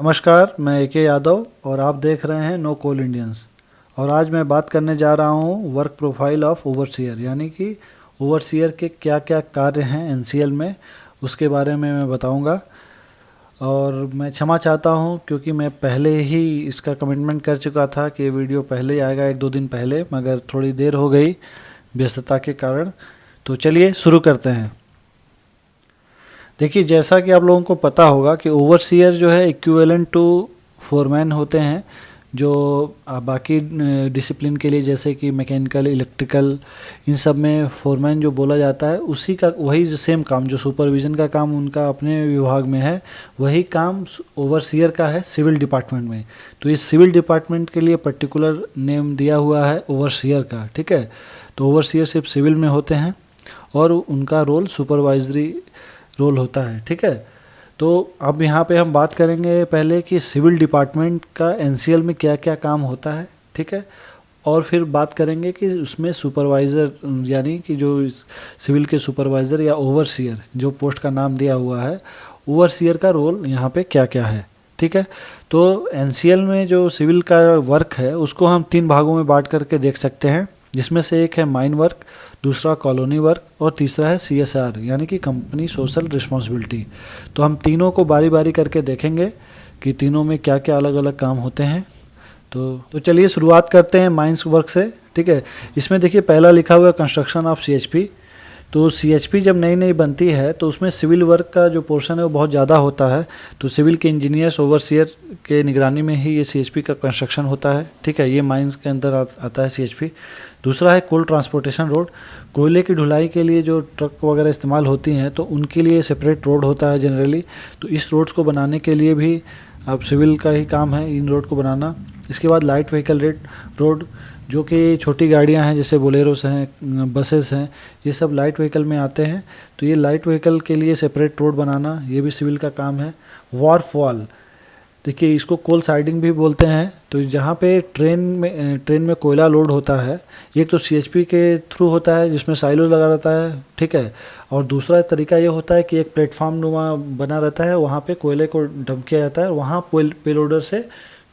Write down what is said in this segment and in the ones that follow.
नमस्कार, मैं ए.के. यादव और आप देख रहे हैं नो कोल इंडियंस। और आज मैं बात करने जा रहा हूं वर्क प्रोफाइल ऑफ ओवरसीयर, यानी कि ओवरसीयर के क्या क्या कार्य हैं एनसीएल में, उसके बारे में मैं बताऊंगा। और मैं क्षमा चाहता हूं क्योंकि मैं पहले ही इसका कमिटमेंट कर चुका था कि ये वीडियो पहले ही आएगा, 1-2 दिन पहले, मगर थोड़ी देर हो गई व्यस्तता के कारण। तो चलिए शुरू करते हैं। देखिए, जैसा कि आप लोगों को पता होगा कि ओवरसीयर जो है इक्विवेलेंट टू फोरमैन होते हैं, जो बाकी डिसिप्लिन के लिए जैसे कि मैकेनिकल, इलेक्ट्रिकल, इन सब में फोरमैन जो बोला जाता है, उसी का वही जो सेम काम, जो सुपरविज़न का काम उनका अपने विभाग में है, वही काम ओवरसीयर का है सिविल डिपार्टमेंट में। तो इस सिविल डिपार्टमेंट के लिए पर्टिकुलर नेम दिया हुआ है ओवरसीयर का, ठीक है। तो ओवरसीयर सिर्फ सिविल में होते हैं और उनका रोल सुपरवाइजरी रोल होता है, ठीक है। तो अब यहाँ पे हम बात करेंगे पहले कि सिविल डिपार्टमेंट का एनसीएल में क्या क्या काम होता है, ठीक है। और फिर बात करेंगे कि उसमें सुपरवाइज़र, यानी कि जो सिविल के सुपरवाइज़र या ओवरसीयर, जो पोस्ट का नाम दिया हुआ है, ओवरसीयर का रोल यहाँ पे क्या क्या है, ठीक है। तो एनसीएल में जो सिविल का वर्क है उसको हम 3 भागों में बांट करके देख सकते हैं, जिसमें से एक है माइन वर्क, दूसरा कॉलोनी वर्क और तीसरा है सीएसआर, यानी कि कंपनी सोशल रिस्पॉन्सिबिलिटी। तो हम तीनों को बारी बारी करके देखेंगे कि तीनों में क्या क्या अलग अलग काम होते हैं। तो चलिए शुरुआत करते हैं माइंस वर्क से, ठीक है। इसमें देखिए पहला लिखा हुआ है कंस्ट्रक्शन ऑफ सीएचपी। तो सीएचपी जब नई नई बनती है तो उसमें सिविल वर्क का जो पोर्शन है वो बहुत ज़्यादा होता है। तो सिविल के इंजीनियर्स, ओवरसीयर के निगरानी में ही ये सीएचपी का कंस्ट्रक्शन होता है, ठीक है। ये माइंस के अंदर आता है सीएचपी। दूसरा है कोल ट्रांसपोर्टेशन रोड। कोयले की ढुलाई के लिए जो ट्रक वगैरह इस्तेमाल होती हैं तो उनके लिए सेपरेट रोड होता है जनरली। तो इस रोड्स को बनाने के लिए भी अब सिविल का ही काम है इन रोड को बनाना। इसके बाद लाइट व्हीकल रोड, जो कि छोटी गाड़ियां हैं जैसे बोलेरोस हैं, बसेस हैं, ये सब लाइट व्हीकल में आते हैं। तो ये लाइट व्हीकल के लिए सेपरेट रोड बनाना, ये भी सिविल का काम है। वार्फ वॉल, देखिए इसको कोल साइडिंग भी बोलते हैं। तो जहाँ पे ट्रेन में कोयला लोड होता है, एक तो सीएचपी के थ्रू होता है जिसमें साइलो लगा रहता है, ठीक है। और दूसरा तरीका ये होता है कि एक प्लेटफॉर्म नुमा बना रहता है, वहाँ पे कोयले को डंप किया जाता है, वहाँ पेलोडर से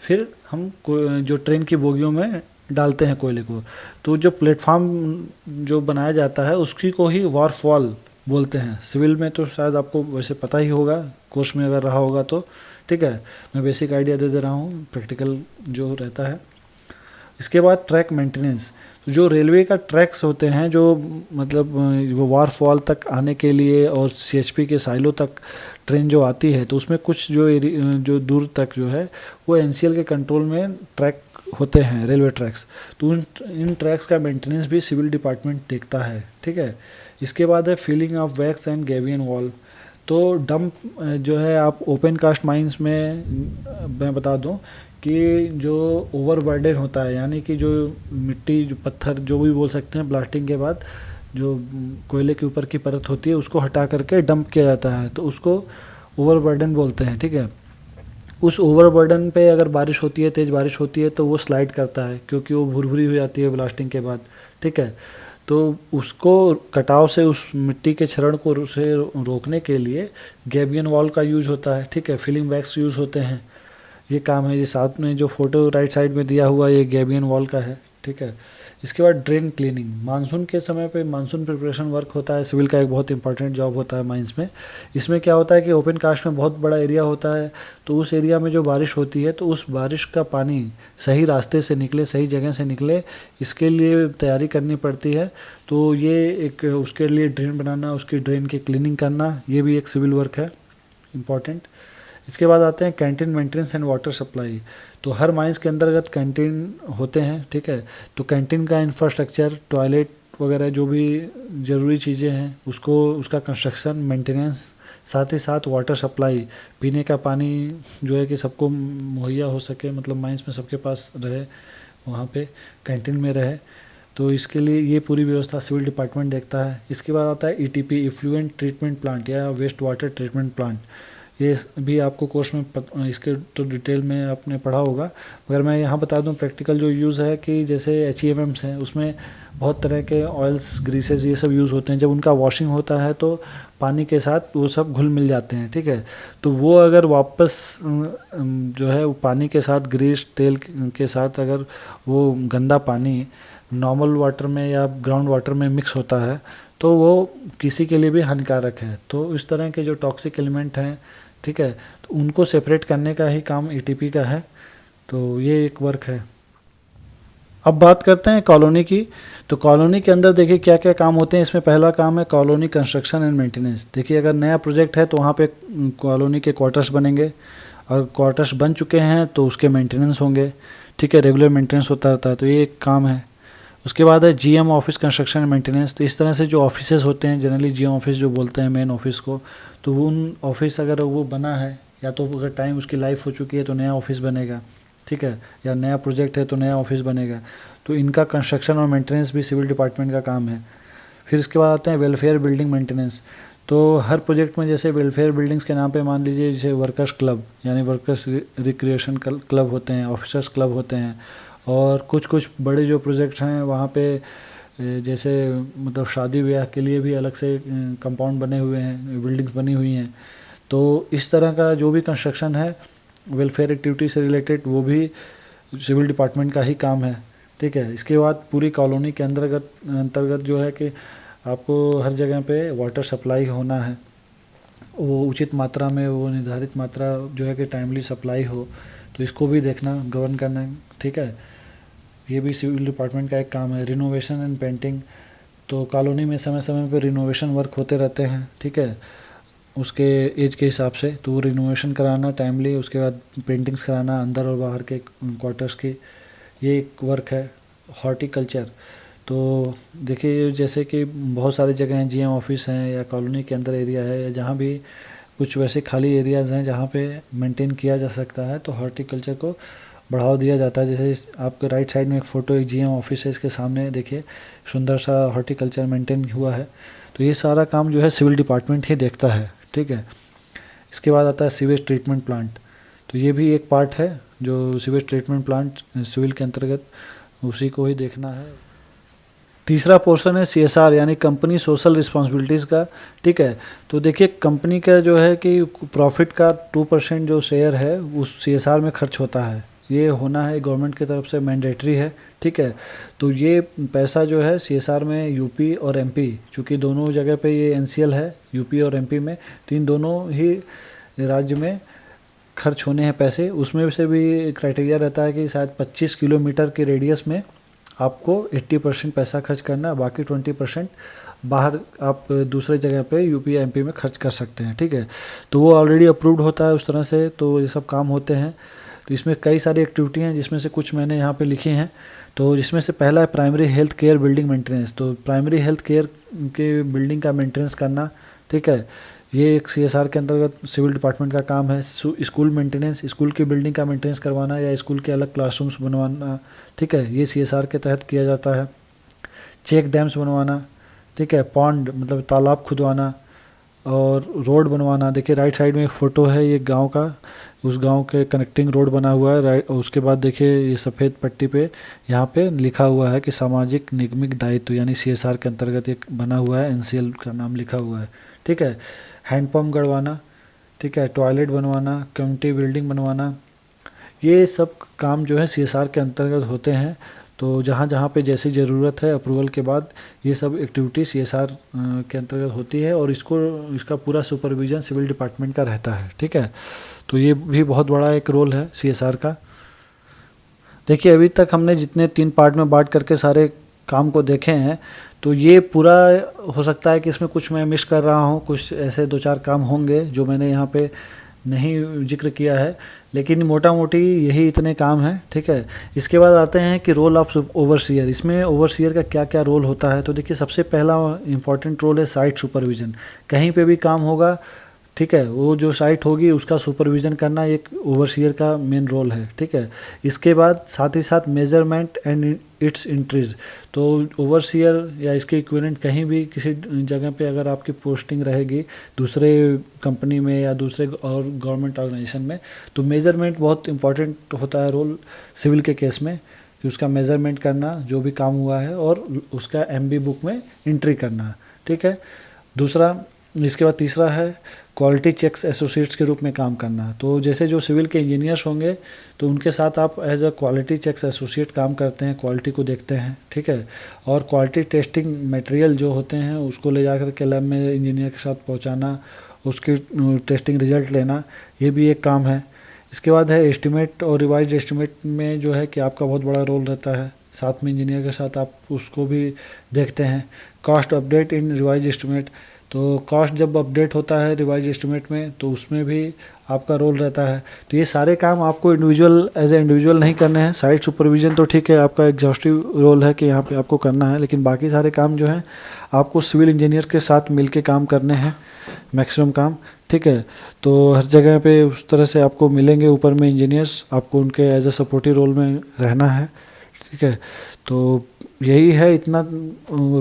फिर हम जो ट्रेन की बोगियों में डालते हैं कोयले को। तो जो प्लेटफॉर्म जो बनाया जाता है उसकी को ही वार्फ वॉल बोलते हैं। सिविल में तो शायद आपको वैसे पता ही होगा, कोर्स में अगर रहा होगा तो, ठीक है। मैं बेसिक आइडिया दे रहा हूँ, प्रैक्टिकल जो रहता है। इसके बाद ट्रैक मेंटेनेंस, जो रेलवे का ट्रैक्स होते हैं, जो मतलब वो वार्फ वॉल तक आने के लिए और सीएचपी के साइलो तक ट्रेन जो आती है, तो उसमें कुछ जो दूर तक जो है वो एनसीएल के कंट्रोल में ट्रैक होते हैं, रेलवे ट्रैक्स। तो इन ट्रैक्स का मेंटेनेंस भी सिविल डिपार्टमेंट देखता है, ठीक है। इसके बाद है filling of wax and gabion wall. तो डंप जो है, आप ओपन कास्ट माइंस में मैं बता दूं कि जो ओवरबर्डन होता है, यानी कि जो मिट्टी, जो पत्थर, जो भी बोल सकते हैं, ब्लास्टिंग के बाद जो कोयले के ऊपर की परत होती है उसको हटा करके डंप किया जाता है, तो उसको ओवरबर्डन बोलते हैं, ठीक है। उस ओवरबर्डन पे अगर बारिश होती है, तेज़ बारिश होती है, तो वो स्लाइड करता है क्योंकि वो भुरभुरी हो जाती है ब्लास्टिंग के बाद, ठीक है। तो उसको कटाव से, उस मिट्टी के क्षरण को उसे रोकने के लिए गैबियन वॉल का यूज़ होता है, ठीक है। फिलिंग वैक्स यूज़ होते हैं, ये काम है। ये साथ में जो फोटो राइट साइड में दिया हुआ ये गैबियन वॉल का है, ठीक है। इसके बाद ड्रेन क्लीनिंग, मानसून के समय पे मानसून प्रिपरेशन वर्क होता है, सिविल का एक बहुत इंपॉर्टेंट जॉब होता है माइंस में। इसमें क्या होता है कि ओपन कास्ट में बहुत बड़ा एरिया होता है, तो उस एरिया में जो बारिश होती है तो उस बारिश का पानी सही रास्ते से निकले, सही जगह से निकले, इसके लिए तैयारी करनी पड़ती है। तो ये एक उसके लिए ड्रेन बनाना, उसकी ड्रेन की क्लीनिंग करना, ये भी एक सिविल वर्क है, इम्पॉर्टेंट। इसके बाद आते हैं canteen maintenance and water supply. तो हर माइंस के अंतर्गत कैंटीन होते हैं, ठीक है। तो कैंटीन का इंफ्रास्ट्रक्चर, टॉयलेट वगैरह जो भी ज़रूरी चीज़ें हैं उसको, उसका कंस्ट्रक्शन, मेंटेनेंस, साथ ही साथ वाटर सप्लाई, पीने का पानी जो है कि सबको मुहैया हो सके, मतलब माइंस में सबके पास रहे, वहाँ पे कैंटीन में रहे। तो इसके लिए ये पूरी व्यवस्था सिविल डिपार्टमेंट देखता है। इसके बाद आता है ईटीपी, इफ्लुएंट ट्रीटमेंट प्लांट या वेस्ट वाटर ट्रीटमेंट प्लांट। ये भी आपको कोर्स में इसके तो डिटेल में आपने पढ़ा होगा, मगर मैं यहाँ बता दूँ प्रैक्टिकल जो यूज़ है कि जैसे HEMMs हैं उसमें बहुत तरह के ऑयल्स, ग्रीसेस, ये सब यूज़ होते हैं। जब उनका वॉशिंग होता है तो पानी के साथ वो सब घुल मिल जाते हैं, ठीक है। तो वो अगर वापस जो है वो पानी के साथ, ग्रीस तेल के साथ अगर वो गंदा पानी नॉर्मल वाटर में या ग्राउंड वाटर में मिक्स होता है तो वो किसी के लिए भी हानिकारक है। तो इस तरह के जो टॉक्सिक एलिमेंट हैं, ठीक है, तो उनको सेपरेट करने का ही काम ETP का है। तो ये एक वर्क है। अब बात करते हैं कॉलोनी की। तो कॉलोनी के अंदर देखिए क्या क्या काम होते हैं। इसमें पहला काम है कॉलोनी कंस्ट्रक्शन एंड मेंटेनेंस। देखिए अगर नया प्रोजेक्ट है तो वहाँ पे कॉलोनी के क्वार्टर्स बनेंगे, और क्वार्टर्स बन चुके हैं तो उसके मेंटेनेंस होंगे, ठीक है, रेगुलर मेंटेनेंस होता रहता है। तो ये एक काम है। उसके बाद है GM office construction and maintenance. तो इस तरह से जो ऑफिसेज होते हैं, जनरली GM ऑफिस जो बोलते हैं मेन ऑफिस को, तो वो उन ऑफिस अगर वो बना है, या तो अगर टाइम उसकी लाइफ हो चुकी है तो नया ऑफिस बनेगा, ठीक है, या नया प्रोजेक्ट है तो नया ऑफिस बनेगा। तो इनका कंस्ट्रक्शन और मेंटेनेंस भी सिविल डिपार्टमेंट का काम है। फिर इसके बाद आते हैं वेलफेयर बिल्डिंग मेंटेनेंस। तो हर प्रोजेक्ट में जैसे वेलफेयर बिल्डिंग्स के नाम पे मान लीजिए जैसे वर्कर्स क्लब यानी वर्कर्स रिक्रिएशन क्लब होते हैं, ऑफिसर्स क्लब होते हैं, और कुछ कुछ बड़े जो प्रोजेक्ट्स हैं वहाँ पे जैसे मतलब शादी ब्याह के लिए भी अलग से कंपाउंड बने हुए हैं, बिल्डिंग्स बनी हुई हैं। तो इस तरह का जो भी कंस्ट्रक्शन है वेलफेयर एक्टिविटी से रिलेटेड वो भी सिविल डिपार्टमेंट का ही काम है, ठीक है। इसके बाद पूरी कॉलोनी के अंतर्गत जो है कि आपको हर जगह पे वाटर सप्लाई होना है, वो उचित मात्रा में, वो निर्धारित मात्रा जो है कि टाइमली सप्लाई हो, तो इसको भी देखना, गवर्न करना है, ठीक है। ये भी सिविल डिपार्टमेंट का एक काम है। Renovation and painting. तो कॉलोनी में समय समय पर रिनोवेशन वर्क होते रहते हैं, ठीक है, उसके एज के हिसाब से। तो वो रिनोवेशन कराना टाइमली, उसके बाद पेंटिंग्स कराना अंदर और बाहर के क्वार्टर्स की, ये एक वर्क है। हॉर्टिकल्चर। तो देखिए जैसे कि बहुत सारी जगह हैं, GM ऑफिस हैं या कॉलोनी के अंदर एरिया है या जहाँ भी कुछ वैसे खाली एरियाज़ हैं जहाँ पे मेंटेन किया जा सकता है, तो हॉर्टिकल्चर को बढ़ावा दिया जाता है। जैसे आपके राइट साइड में एक फ़ोटो, एक GM ऑफिस है, इसके सामने देखिए सुंदर सा हॉर्टिकल्चर मेंटेन हुआ है। तो ये सारा काम जो है सिविल डिपार्टमेंट ही देखता है, ठीक है। इसके बाद आता है सीवेज ट्रीटमेंट प्लांट। तो ये भी एक पार्ट है जो सीवेज ट्रीटमेंट प्लांट सिविल के अंतर्गत, उसी को ही देखना है। तीसरा पोर्शन है CSR यानी कंपनी सोशल रिस्पॉन्सिबिलिटीज़ का, ठीक है। तो देखिए कंपनी का जो है कि प्रॉफिट का 2% जो शेयर है उस CSR में खर्च होता है। ये होना है गवर्नमेंट की तरफ से मैंडेटरी है, ठीक है। तो ये पैसा जो है CSR में UP और MP, चूँकि दोनों जगह पे ये NCL है, UP और MP में, तो इन दोनों ही राज्य में खर्च होने हैं पैसे। उसमें से भी क्राइटेरिया रहता है कि शायद 25 किलोमीटर के रेडियस में आपको 80% पैसा खर्च करना है, बाकी 20% बाहर आप दूसरे जगह पे UP या MP में खर्च कर सकते हैं, ठीक है। तो वो ऑलरेडी अप्रूव्ड होता है उस तरह से, तो ये सब काम होते हैं। तो इसमें कई सारी एक्टिविटी हैं जिसमें से कुछ मैंने यहाँ पे लिखी हैं। तो जिसमें से पहला है primary health care building maintenance. तो प्राइमरी हेल्थ केयर के बिल्डिंग का मेंटेनेंस करना, ठीक है, ये एक CSR के अंतर्गत सिविल डिपार्टमेंट का काम है। स्कूल मेंटेनेंस, स्कूल की बिल्डिंग का मेंटेनेंस करवाना या स्कूल के अलग क्लासरूम्स बनवाना, ठीक है, ये CSR के तहत किया जाता है। चेक डैम्स बनवाना, ठीक है, पॉन्ड मतलब तालाब खुदवाना और रोड बनवाना। देखिए राइट साइड में एक फ़ोटो है ये गांव का, उस गांव के कनेक्टिंग रोड बना हुआ है राइट। उसके बाद देखिए ये सफ़ेद पट्टी पे यहाँ पे लिखा हुआ है कि सामाजिक निगमित दायित्व यानी CSR के अंतर्गत एक बना हुआ है, NCL का नाम लिखा हुआ है, ठीक है। हैंडपम्प गड़वाना, ठीक है, टॉयलेट बनवाना, कम्युनिटी बिल्डिंग बनवाना, ये सब काम जो है CSR के अंतर्गत होते हैं। तो जहाँ जहाँ पे जैसी ज़रूरत है अप्रूवल के बाद ये सब एक्टिविटी CSR के अंतर्गत होती है, और इसका पूरा सुपरविज़न सिविल डिपार्टमेंट का रहता है, ठीक है। तो ये भी बहुत बड़ा एक रोल है CSR का। देखिए अभी तक हमने जितने 3 पार्ट में बांट करके सारे काम को देखे हैं, तो ये पूरा हो सकता है कि इसमें कुछ मैं मिस कर रहा हूँ, कुछ ऐसे 2-4 काम होंगे जो मैंने यहाँ पे नहीं जिक्र किया है, लेकिन मोटा मोटी यही इतने काम हैं, ठीक है। इसके बाद आते हैं कि रोल ऑफ ओवरसीयर। इसमें ओवरसीयर का क्या क्या रोल होता है। तो देखिए सबसे पहला इंपॉर्टेंट रोल है साइट सुपरविज़न। कहीं पे भी काम होगा ठीक है, वो जो साइट होगी उसका सुपरविज़न करना एक ओवरसीयर का मेन रोल है। ठीक है, इसके बाद साथ ही साथ मेजरमेंट एंड इट्स इंट्रीज। तो ओवरसीयर या इसके इक्विवेलेंट कहीं भी किसी जगह पे अगर आपकी पोस्टिंग रहेगी दूसरे कंपनी में या दूसरे और गवर्नमेंट ऑर्गेनाइजेशन में, तो मेजरमेंट बहुत इंपॉर्टेंट होता है रोल सिविल के केस में, कि उसका मेजरमेंट करना जो भी काम हुआ है और उसका एमबी बुक में एंट्री करना। ठीक है, दूसरा, इसके बाद तीसरा है क्वालिटी चेक्स एसोसिएट्स के रूप में काम करना। तो जैसे जो सिविल के इंजीनियर्स होंगे तो उनके साथ आप as a quality checks associate काम करते हैं, क्वालिटी को देखते हैं। ठीक है, और क्वालिटी टेस्टिंग मटेरियल जो होते हैं उसको ले जाकर के लैब में इंजीनियर के साथ पहुंचाना, उसकी टेस्टिंग रिजल्ट लेना, ये भी एक काम है। इसके बाद है एस्टिमेट और रिवाइज एस्टिमेट में जो है कि आपका बहुत बड़ा रोल रहता है, साथ में इंजीनियर के साथ आप उसको भी देखते हैं। Cost update in revise estimate, तो कॉस्ट जब अपडेट होता है रिवाइज एस्टिमेट में तो उसमें भी आपका रोल रहता है। तो ये सारे काम आपको इंडिविजुअल एज ए इंडिविजुअल नहीं करने हैं। साइट सुपरविजन तो ठीक है, आपका एग्जॉस्टिव रोल है कि यहाँ पे आपको करना है, लेकिन बाकी सारे काम जो हैं आपको सिविल इंजीनियर के साथ मिलके काम करने हैं, मैक्सिमम काम। ठीक है, तो हर जगह पे उस तरह से आपको मिलेंगे ऊपर में इंजीनियर्स, आपको उनके एज ए सपोर्टिव रोल में रहना है। ठीक है, तो यही है, इतना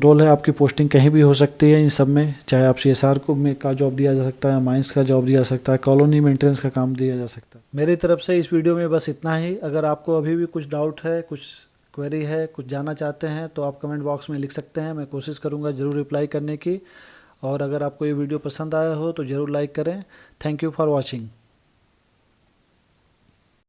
रोल है। आपकी पोस्टिंग कहीं भी हो सकती है इन सब में, चाहे आप सीएसआर को में का जॉब दिया जा सकता है, माइंस का जॉब दिया जा सकता है, कॉलोनी मेंटेनेंस का काम दिया जा सकता है। मेरी तरफ से इस वीडियो में बस इतना ही। अगर आपको अभी भी कुछ डाउट है, कुछ क्वेरी है, कुछ जानना चाहते हैं तो आप कमेंट बॉक्स में लिख सकते हैं, मैं कोशिश करूँगा ज़रूर रिप्लाई करने की। और अगर आपको ये वीडियो पसंद आया हो तो ज़रूर लाइक करें। Thank you for watching.